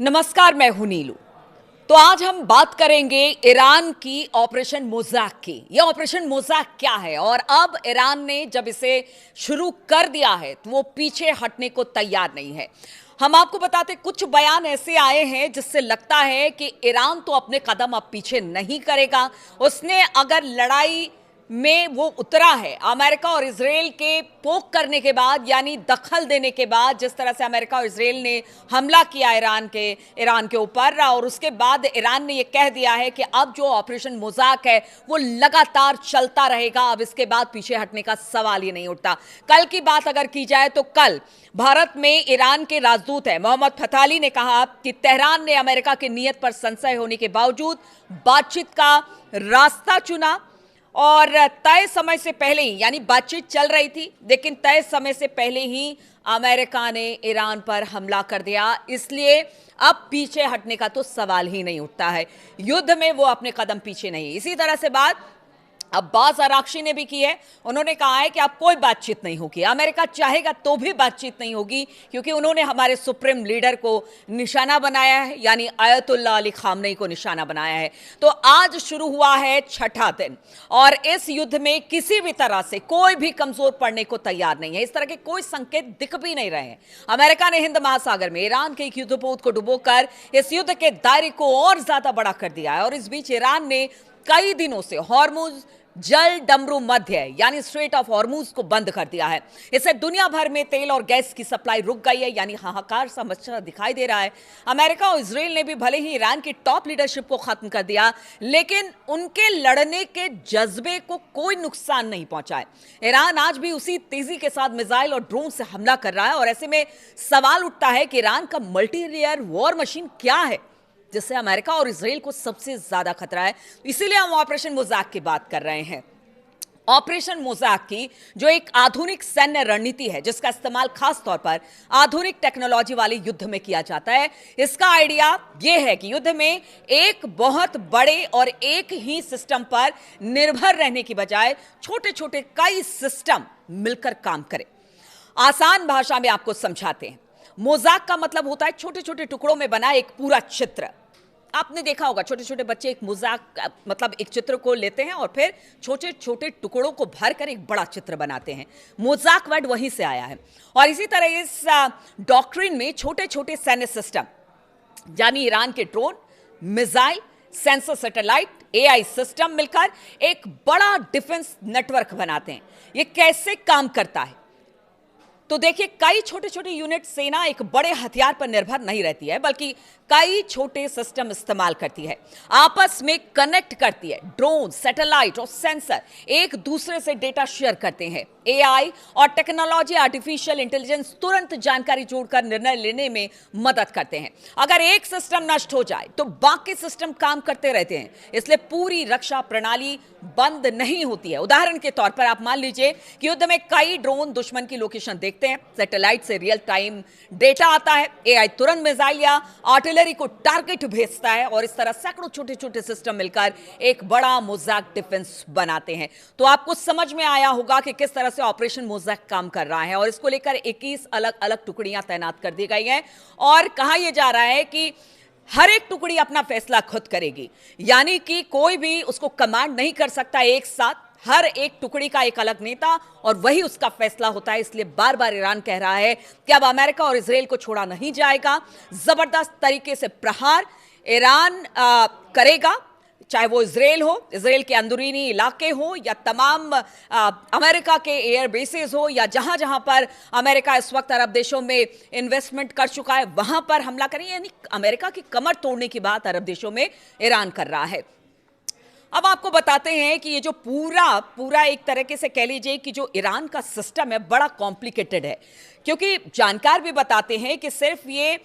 नमस्कार, मैं हूं नीलू। तो आज हम बात करेंगे ईरान की ऑपरेशन मोज़ाक की। यह ऑपरेशन मोज़ाक क्या है और अब ईरान ने जब इसे शुरू कर दिया है तो वो पीछे हटने को तैयार नहीं है। हम आपको बताते, कुछ बयान ऐसे आए हैं जिससे लगता है कि ईरान तो अपने कदम अब पीछे नहीं करेगा। उसने अगर लड़ाई में वो उतरा है अमेरिका और इजराइल के पोक करने के बाद, यानी दखल देने के बाद, जिस तरह से अमेरिका और इजराइल ने हमला किया ईरान के ऊपर, और उसके बाद ईरान ने ये कह दिया है कि अब जो ऑपरेशन मोज़ाक है वो लगातार चलता रहेगा। अब इसके बाद पीछे हटने का सवाल ही नहीं उठता। कल की बात अगर की जाए तो कल भारत में ईरान के राजदूत है मोहम्मद फताली ने कहा कि तेहरान ने अमेरिका की नीयत पर संशय होने के बावजूद बातचीत का रास्ता चुना और तय समय से पहले ही, यानी बातचीत चल रही थी लेकिन तय समय से पहले ही अमेरिका ने ईरान पर हमला कर दिया। इसलिए अब पीछे हटने का तो सवाल ही नहीं उठता है। युद्ध में वो अपने कदम पीछे नहीं। इसी तरह से बात अब्बास अराक्ची ने भी की है। उन्होंने कहा है कि अब कोई बातचीत नहीं होगी, अमेरिका चाहेगा तो भी बातचीत नहीं होगी, क्योंकि उन्होंने हमारे सुप्रीम लीडर को निशाना बनाया है, यानी आयतुल्लाह अली खामनेई को निशाना बनाया है। तो आज शुरू हुआ है छठा दिन और इस युद्ध में किसी भी तरह से कोई भी कमजोर पड़ने को तैयार नहीं है। इस तरह के कोई संकेत दिख भी नहीं रहे हैं। अमेरिका ने हिंद महासागर में ईरान के एक युद्धपोत को डुबोकर इस युद्ध के दायरे को और ज्यादा बड़ा कर दिया है। और इस बीच ईरान ने कई दिनों से हॉर्मुज जल डमरू मध्य, यानी स्ट्रेट ऑफ हॉर्मुज को बंद कर दिया है। इससे दुनिया भर में तेल और गैस की सप्लाई रुक गई है, यानी हाहाकार सा मचा दिखाई दे रहा है। अमेरिका और इजराइल ने भी भले ही ईरान की टॉप लीडरशिप को खत्म कर दिया, लेकिन उनके लड़ने के जज्बे को कोई नुकसान नहीं पहुंचा है। ईरान आज भी उसी तेजी के साथ मिसाइल और ड्रोन से हमला कर रहा है और ऐसे में सवाल उठता है कि ईरान का मल्टी लेयर वॉर मशीन क्या है जिससे अमेरिका और इजराइल को सबसे ज्यादा खतरा है। इसीलिए हम ऑपरेशन मोज़ाक की बात कर रहे हैं। ऑपरेशन मोज़ाक की जो एक आधुनिक सैन्य रणनीति है जिसका इस्तेमाल खास तौर पर आधुनिक टेक्नोलॉजी वाले युद्ध में किया जाता है। इसका आइडिया यह है कि युद्ध में एक बहुत बड़े और एक ही सिस्टम पर निर्भर रहने की बजाय छोटे छोटे कई सिस्टम मिलकर काम करें। आसान भाषा में आपको समझाते हैं। मोज़ाक का मतलब होता है छोटे छोटे टुकड़ों में बना एक पूरा चित्र। आपने देखा होगा छोटे छोटे बच्चे एक मोज़ाक मतलब एक चित्र को लेते हैं और फिर छोटे छोटे टुकड़ों को भरकर एक बड़ा चित्र बनाते हैं। मोज़ाक वर्ड वहीं से आया है। और इसी तरह इस डॉक्ट्रिन में छोटे छोटे सैन्य सिस्टम, यानी ईरान के drone, missile, sensor, satellite, AI system मिलकर एक बड़ा डिफेंस नेटवर्क बनाते हैं। ये कैसे काम करता है? तो देखिए, कई छोटे छोटे यूनिट सेना एक बड़े हथियार पर निर्भर नहीं रहती है, बल्कि कई छोटे सिस्टम इस्तेमाल करती है, आपस में कनेक्ट करती है। ड्रोन, सैटेलाइट और सेंसर एक दूसरे से डेटा शेयर करते हैं। एआई और टेक्नोलॉजी, आर्टिफिशियल इंटेलिजेंस तुरंत जानकारी जोड़कर निर्णय लेने में मदद करते हैं। अगर एक सिस्टम नष्ट हो जाए तो बाकी सिस्टम काम करते रहते हैं, इसलिए पूरी रक्षा प्रणाली बंद नहीं होती है। उदाहरण के तौर पर आप मान लीजिए कि युद्ध में कई ड्रोन दुश्मन की लोकेशन देखते हैं, सैटेलाइट से रियल टाइम डेटा आता है, एआई तुरंत मिसाइल या आर्टिलरी को टारगेट भेजता है और इस तरह सैकड़ों छोटे छोटे सिस्टम मिलकर एक बड़ा मोज़ाक डिफेंस बनाते हैं। तो आपको समझ में आया होगा कि किस तरह से ऑपरेशन मोज़ाक काम कर रहा है। और इसको लेकर 21 अलग अलग टुकड़ियां तैनात कर दी गई हैं और कहा यह जा रहा है कि हर एक टुकड़ी अपना फैसला खुद करेगी, यानी कि कोई भी उसको कमांड नहीं कर सकता एक साथ। हर एक टुकड़ी का एक अलग नेता और वही उसका फैसला होता है। इसलिए बार बार ईरान कह रहा है कि अब अमेरिका और इजराइल को छोड़ा नहीं जाएगा। जबरदस्त तरीके से प्रहार ईरान करेगा, चाहे वो इजराइल हो, इजराइल के अंदरूनी इलाके हो, या तमाम अमेरिका के एयर बेसेस हो, या जहां जहां पर अमेरिका इस वक्त अरब देशों में इन्वेस्टमेंट कर चुका है वहां पर हमला करें। यानी अमेरिका की कमर तोड़ने की बात अरब देशों में ईरान कर रहा है। अब आपको बताते हैं कि ये जो पूरा एक तरीके से कह लीजिए कि जो ईरान का सिस्टम है बड़ा कॉम्प्लिकेटेड है, क्योंकि जानकार भी बताते हैं कि सिर्फ ये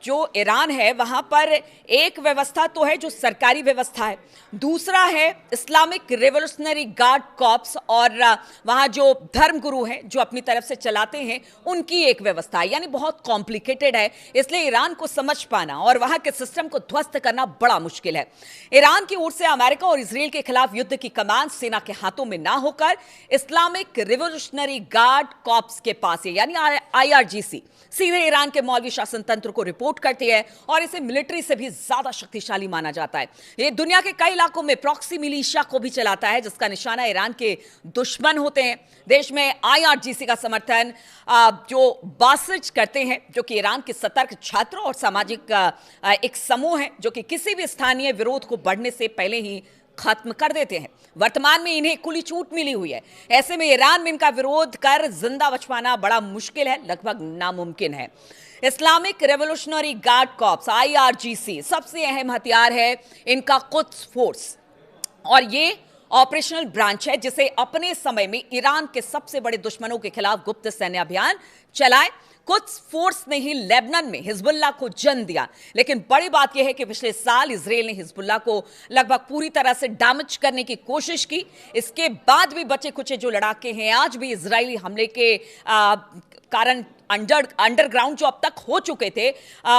जो ईरान है वहां पर एक व्यवस्था तो है जो सरकारी व्यवस्था है, दूसरा है इस्लामिक रिवोल्यूशनरी गार्ड कॉर्प्स और वहां जो धर्मगुरु हैं जो अपनी तरफ से चलाते हैं उनकी एक व्यवस्था है। यानी बहुत कॉम्प्लिकेटेड है, इसलिए ईरान को समझ पाना और वहां के सिस्टम को ध्वस्त करना बड़ा मुश्किल है। ईरान की ओर से अमेरिका और इजराइल के खिलाफ युद्ध की कमान सेना के हाथों में ना होकर इस्लामिक रिवोल्यूशनरी गार्ड कॉर्प्स के पास है, यानी IRGC सीधे ईरान के मौलवी शासन तंत्र को रिपोर्ट करती है और इसे मिलिट्री से भी ज्यादा शक्तिशाली माना जाता है। ये दुनिया के कई इलाकों में प्रॉक्सी मिलिशिया को भी चलाता है, जिसका निशाना ईरान के दुश्मन होते हैं। देश में IRGC का समर्थन जो बासिज करते हैं, जो कि ईरान के सतर्क छात्र और सामाजिक एक समूह है जो कि किसी भी स्थानीय विरोध को बढ़ने से पहले ही खत्म कर देते हैं। वर्तमान में इन्हें खुली छूट मिली हुई है। ऐसे में ईरान में इनका विरोध कर जिंदा बच पाना बड़ा मुश्किल है, लगभग नामुमकिन है। Islamic revolutionary guard corps IRGC सबसे अहम हथियार है इनका कुद्स फोर्स, और ये ऑपरेशनल ब्रांच है जिसे अपने समय में ईरान के सबसे बड़े दुश्मनों के खिलाफ गुप्त सैन्य अभियान चलाए। कुद्स फोर्स ने ही लेबनान में हिजबुल्लाह को जन्म दिया, लेकिन बड़ी बात यह है कि पिछले साल इजराइल ने हिजबुल्लाह को लगभग पूरी तरह से डैमेज करने की कोशिश की। इसके बाद भी बचे कुचे जो लड़ाके हैं आज भी इजरायली हमले के कारण अंडरग्राउंड जो अब तक हो चुके थे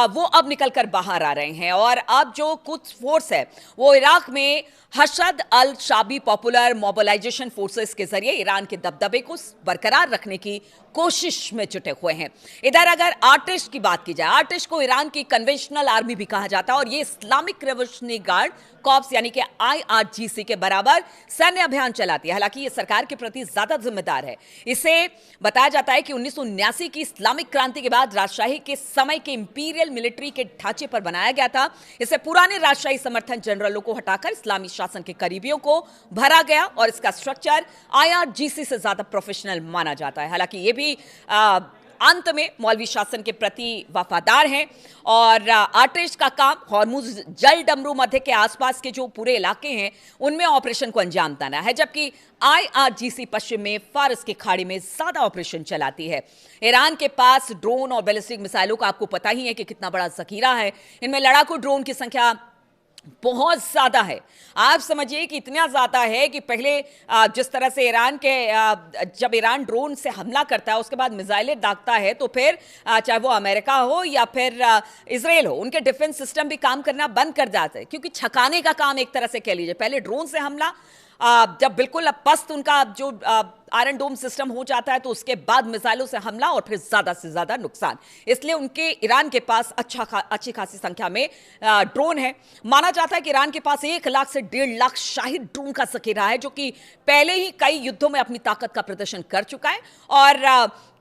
वो अब निकलकर बाहर आ रहे हैं। और अब जो कुद्स फोर्स है वो इराक में हशद अल शाबी पॉपुलर मोबिलाइजेशन फोर्सेस के जरिए ईरान के दबदबे को बरकरार रखने की कोशिश में जुटे हुए हैं। इधर अगर आर्टिश की बात की जाए, आर्टिश को ईरान की कन्वेंशनल आर्मी भी कहा जाता है और ये इस्लामिक रेवोल्यूशनरी गार्ड कॉर्प्स यानी कि IRGC के बराबर सैन्य अभियान चलाती है। हालांकि ये सरकार के प्रति ज्यादा जिम्मेदार है। इसे बताया जाता है कि 1979 की इस्लामिक क्रांति के बाद राजशाही के समय के इंपीरियल मिलिट्री के ढांचे पर बनाया गया था। इसे पुराने राजशाही समर्थन जनरलों को हटाकर इस्लामी शासन के करीबियों को भरा गया और इसका स्ट्रक्चर IRGC से ज्यादा प्रोफेशनल माना जाता है। हालांकि ये भी अंत में मौलवी शासन के प्रति वफादार हैं और आर्टिश का काम हॉर्मुज जल डमरू मध्य के आसपास के जो पूरे इलाके हैं उनमें ऑपरेशन को अंजाम देना है, जबकि IRGC पश्चिम में फारस की खाड़ी में ज्यादा ऑपरेशन चलाती है। ईरान के पास ड्रोन और बैलिस्टिक मिसाइलों का आपको पता ही है कि कितना बड़ा जखीरा है। इनमें लड़ाकू ड्रोन की संख्या बहुत ज्यादा है। आप समझिए कि इतना ज्यादा है कि पहले जिस तरह से ईरान के जब ईरान ड्रोन से हमला करता है उसके बाद मिसाइलें दागता है तो फिर चाहे वो अमेरिका हो या फिर इजराइल हो, उनके डिफेंस सिस्टम भी काम करना बंद कर जाते हैं, क्योंकि छकाने का काम एक तरह से कह लीजिए। पहले ड्रोन से हमला, जब बिल्कुल पस्त उनका जो आयरन डोम सिस्टम हो जाता है तो उसके बाद मिसाइलों से हमला और फिर ज्यादा से ज्यादा नुकसान। इसलिए उनके ईरान के पास अच्छी खासी संख्या में ड्रोन है। माना जाता है कि ईरान के पास 1 लाख से 1.5 लाख शाहिद ड्रोन का जखीरा है, जो कि पहले ही कई युद्धों में अपनी ताकत का प्रदर्शन कर चुका है। और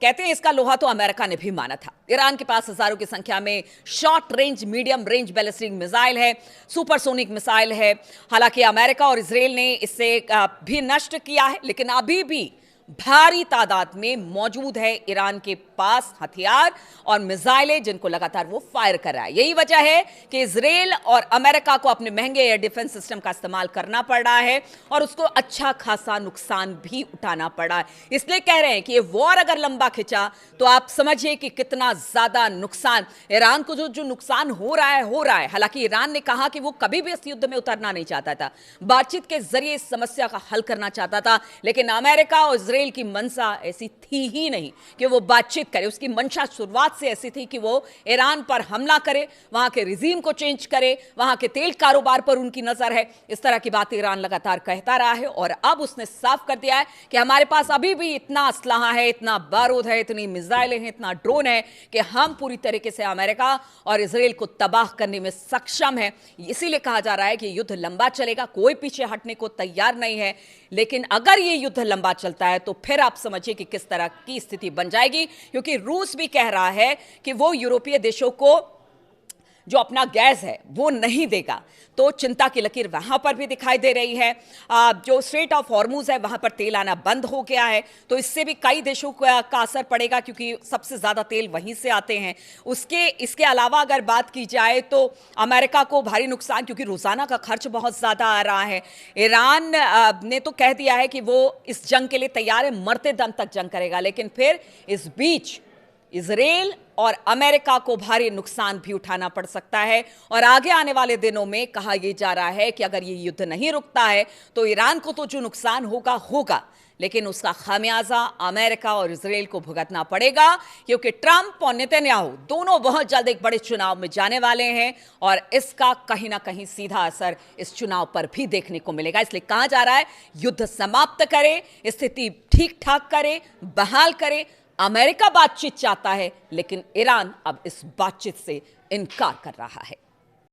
कहते हैं इसका लोहा तो अमेरिका ने भी माना था। ईरान के पास हजारों की संख्या में short range, medium range ballistic missile है, सुपरसोनिक मिसाइल है। हालांकि अमेरिका और इजराइल ने इसे भी नष्ट किया है, लेकिन अभी भी भारी तादाद में मौजूद है ईरान के पास हथियार और मिसाइलें जिनको लगातार वो फायर कर रहा है। यही वजह है कि इजराइल और अमेरिका को अपने महंगे एयर डिफेंस सिस्टम का इस्तेमाल करना पड़ रहा है और उसको अच्छा खासा नुकसान भी उठाना पड़ा है। इसलिए कह रहे हैं कि ये वॉर अगर लंबा खिंचा तो आप समझिए कि कितना ज्यादा नुकसान ईरान को जो नुकसान हो रहा है। हालांकि ईरान ने कहा कि वो कभी भी इस युद्ध में उतरना नहीं चाहता था, बातचीत के जरिए इस समस्या का हल करना चाहता था, लेकिन अमेरिका और इजराइल की मंशा ऐसी थी ही नहीं कि वो बातचीत करे। उसकी मंशा शुरुआत से ऐसी थी कि वो ईरान पर हमला करे, वहां के रिजीम को चेंज करे, वहां के तेल कारोबार पर उनकी नजर है। इस तरह की बातें ईरान लगातार कहता रहा है और अब उसने साफ कर दिया है कि हमारे पास अभी भी इतना असलहा है, इतना बारूद है, इतनी मिसाइलें हैं, इतना ड्रोन है कि हम पूरी तरीके से अमेरिका और इजराइल को तबाह करने में सक्षम है। इसीलिए कहा जा रहा है कि युद्ध लंबा चलेगा, कोई पीछे हटने को तैयार नहीं है। लेकिन अगर ये युद्ध लंबा चलता है तो फिर आप समझिए कि किस तरह की स्थिति बन जाएगी, क्योंकि रूस भी कह रहा है कि वो यूरोपीय देशों को जो अपना गैस है वो नहीं देगा। तो चिंता की लकीर वहां पर भी दिखाई दे रही है। जो स्ट्रेट ऑफ हॉर्मुज है वहां पर तेल आना बंद हो गया है, तो इससे भी कई देशों का असर पड़ेगा, क्योंकि सबसे ज्यादा तेल वहीं से आते हैं। इसके अलावा अगर बात की जाए तो अमेरिका को भारी नुकसान, क्योंकि रोजाना का खर्च बहुत ज्यादा आ रहा है। ईरान ने तो कह दिया है कि वो इस जंग के लिए तैयार है, मरते दम तक जंग करेगा, लेकिन फिर इस बीच इजराइल और अमेरिका को भारी नुकसान भी उठाना पड़ सकता है। और आगे आने वाले दिनों में कहा यह जा रहा है कि अगर ये युद्ध नहीं रुकता है तो ईरान को तो जो नुकसान होगा, लेकिन उसका खामियाजा अमेरिका और इजराइल को भुगतना पड़ेगा, क्योंकि ट्रंप और नेतन्याहू दोनों बहुत जल्द एक बड़े चुनाव में जाने वाले हैं और इसका कहीं ना कहीं सीधा असर इस चुनाव पर भी देखने को मिलेगा। इसलिए कहा जा रहा है युद्ध समाप्त करे, स्थिति ठीक ठाक करे, बहाल करे, अमेरिका बातचीत चाहता है, लेकिन ईरान अब इस बातचीत से इनकार कर रहा है।